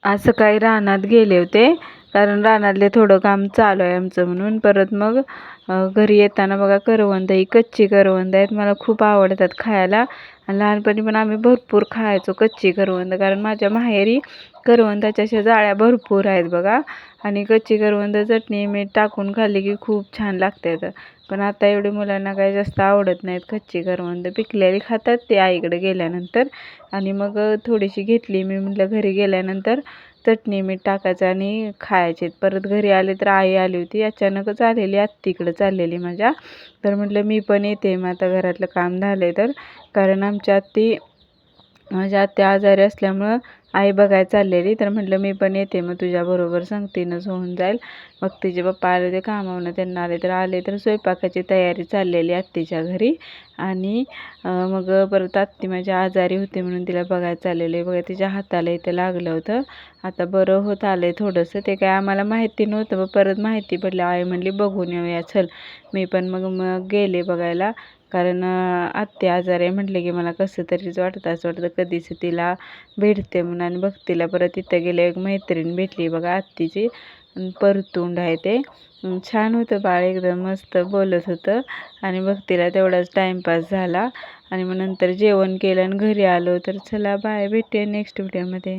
आज सकाळी रानात गेले होते, कारण रानातले थोडं काम चालू आहे आमचं म्हणून. परत मग घरी येताना बघा करवंद, ही कच्ची करवंद आहेत, मला खूप आवडतात खायला. आणि लहानपणी पण आम्ही भरपूर खायचो कच्ची करवंद, कारण माझ्या माहेरी करवंदाच्या अशा जाळ्या भरपूर आहेत बघा. आणि कच्ची करवंद चटणी मीठ टाकून खाल्ली की खूप छान लागतात. पण आता एवढी मुलांना काही जास्त आवडत नाहीत कच्ची करवंद, पिकलेली खातात ते आईकडे गेल्यानंतर. आणि मग थोडीशी घेतली मी, म्हटलं घरी गेल्यानंतर चटणी मीठ टाकायचं आणि खायचे. परत घरी आले तर आई आली होती, अचानकच आलेली, आत्तीकडे चाललेली माझ्या. तर म्हटलं मी पण येते, मग आता घरातलं काम झालं तर. कारण माझ्या आत्या आजारी असल्यामुळं आई बघायला चाललेली, तर म्हटलं मी पण येते, मग तुझ्याबरोबर संगतीनंच होऊन जाईल. मग तिचे पप्पा आले ते कामावरून, त्यांना आले तर स्वयंपाकाची तयारी चाललेली आत्तीच्या घरी. आणि मग परत आत्ती माझी आजारी होती म्हणून तिला बघायला चाललेले. बघा तिच्या हाताला इथं लागलं होतं, आता बरं होत आलंय थोडंसं. ते काय आम्हाला माहिती नव्हतं, मग परत माहिती पडली, आई म्हणली बघून येऊया चल. मी पण मग गेले बघायला, कारण आत्या आजारी आहे म्हटले की मला कसं तरीच वाटतं, असं वाटतं कधीच तिला भेटते म्हणून. आणि भक्तीला परत तिथं गेले, एक मैत्रीण भेटली बघा आत्तीची, परतुंड आहे ते. छान होतं बाळ, एकदम मस्त बोलत होतं. आणि भक्तीला तेवढाच टाईमपास झाला. आणि मग नंतर जेवण केलं आणि घरी आलो. तर चला बाय, भेटूया नेक्स्ट व्हिडिओमध्ये.